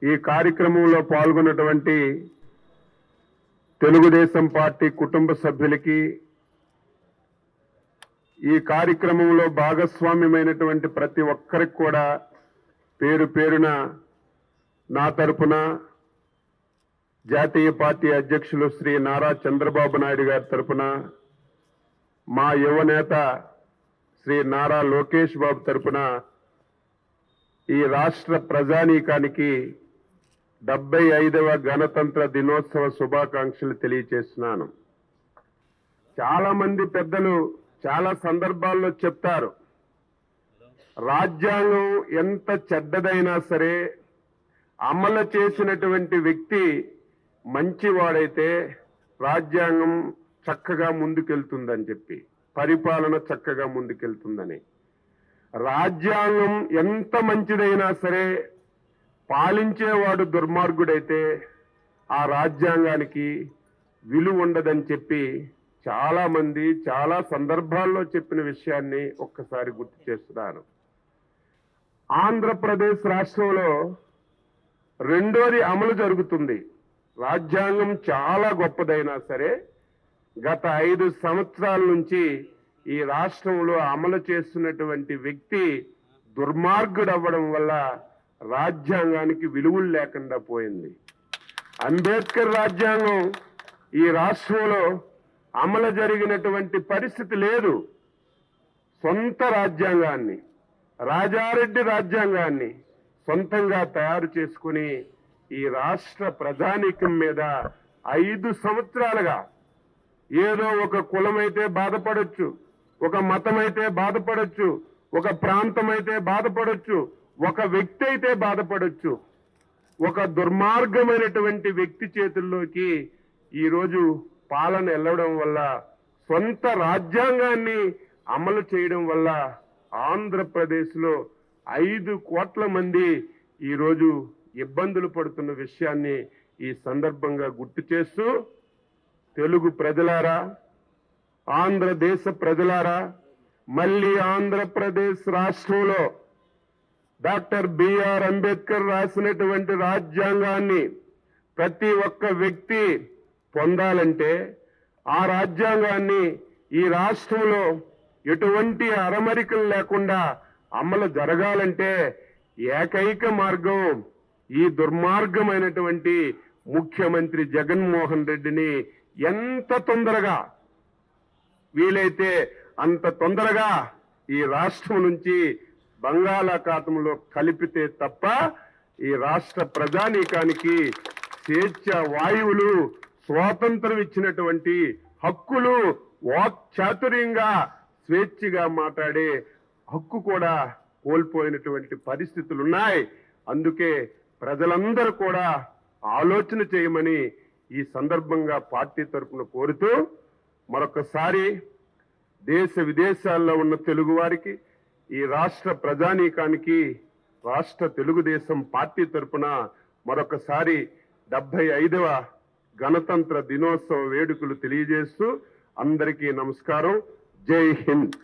ఈ కార్యక్రమంలో పాల్గొన్నటువంటి తెలుగుదేశం పార్టీ కుటుంబ సభ్యులకి, ఈ కార్యక్రమంలో భాగస్వామ్యమైనటువంటి ప్రతి ఒక్కరికి కూడా పేరు పేరున నా తరపున జాతీయ పార్టీ అధ్యక్షులు శ్రీ నారా చంద్రబాబు నాయుడు గారి తరపున, మా యువనేత శ్రీ నారా లోకేష్ బాబు తరపున ఈ రాష్ట్ర ప్రజానీకానికి 75వ గణతంత్ర దినోత్సవ శుభాకాంక్షలు తెలియజేస్తున్నాను. చాలా మంది పెద్దలు చాలా సందర్భాల్లో చెప్తారు, రాజ్యాంగం ఎంత చెడ్డదైనా సరే అమలు చేసినటువంటి వ్యక్తి మంచివాడైతే రాజ్యాంగం చక్కగా ముందుకెళ్తుందని చెప్పి, పరిపాలన చక్కగా ముందుకెళ్తుందని. రాజ్యాంగం ఎంత మంచిదైనా సరే పాలించేవాడు దుర్మార్గుడైతే ఆ రాజ్యాంగానికి విలువ ఉండదని చెప్పి చాలా మంది చాలా సందర్భాల్లో చెప్పిన విషయాన్ని ఒక్కసారి గుర్తు చేస్తున్నాను. ఆంధ్రప్రదేశ్ రాష్ట్రంలో రెండోది అమలు జరుగుతుంది. రాజ్యాంగం చాలా గొప్పదైనా సరే గత 5 సంవత్సరాల నుంచి ఈ రాష్ట్రంలో అమలు చేస్తున్నటువంటి వ్యక్తి దుర్మార్గుడు అవ్వడం వల్ల రాజ్యాంగానికి విలువలు లేకుండా పోయింది. అంబేద్కర్ రాజ్యాంగం ఈ రాష్ట్రంలో అమలు జరిగినటువంటి పరిస్థితి లేదు. సొంత రాజ్యాంగాన్ని, రాజారెడ్డి రాజ్యాంగాన్ని సొంతంగా తయారు చేసుకుని ఈ రాష్ట్ర ప్రజానీకం మీద 5 సంవత్సరాలుగా ఏదో ఒక కులమైతే బాధపడొచ్చు, ఒక మతమైతే బాధపడొచ్చు, ఒక ప్రాంతమైతే బాధపడొచ్చు, ఒక వ్యక్తి అయితే బాధపడొచ్చు, ఒక దుర్మార్గమైనటువంటి వ్యక్తి చేతుల్లోకి ఈరోజు పాలన వెళ్ళడం వల్ల, సొంత రాజ్యాంగాన్ని అమలు చేయడం వల్ల ఆంధ్రప్రదేశ్లో 5 కోట్ల మంది ఈరోజు ఇబ్బందులు పడుతున్న విషయాన్ని ఈ సందర్భంగా గుర్తు చేస్తూ, తెలుగు ప్రజలారా, ఆంధ్రదేశ ప్రజలారా, మళ్ళీ ఆంధ్రప్రదేశ్ రాష్ట్రంలో డాక్టర్ బిఆర్ అంబేద్కర్ రాసినటువంటి రాజ్యాంగాన్ని ప్రతి ఒక్క వ్యక్తి పొందాలంటే, ఆ రాజ్యాంగాన్ని ఈ రాష్ట్రంలో ఎటువంటి అరమరికలు లేకుండా అమలు జరగాలంటే ఏకైక మార్గం ఈ దుర్మార్గమైనటువంటి ముఖ్యమంత్రి జగన్మోహన్ రెడ్డిని ఎంత తొందరగా వీలైతే అంత తొందరగా ఈ రాష్ట్రం నుంచి బంగాళాఖాతంలో కలిపితే తప్ప ఈ రాష్ట్ర ప్రజానీకానికి స్వేచ్ఛ వాయువులు, స్వాతంత్రం ఇచ్చినటువంటి హక్కులు, వాక్ చాతుర్యంగా స్వేచ్ఛగా మాట్లాడే హక్కు కూడా కోల్పోయినటువంటి పరిస్థితులు ఉన్నాయి. అందుకే ప్రజలందరూ కూడా ఆలోచన చేయమని ఈ సందర్భంగా పార్టీ తరఫున కోరుతూ, మరొకసారి దేశ విదేశాల్లో ఉన్న తెలుగు వారికి, ఈ రాష్ట్ర ప్రజానీకానికి రాష్ట్ర తెలుగుదేశం పార్టీ తరఫున మరొకసారి 75వ గణతంత్ర దినోత్సవ వేడుకలు తెలియజేస్తూ అందరికీ నమస్కారం. జై హింద్.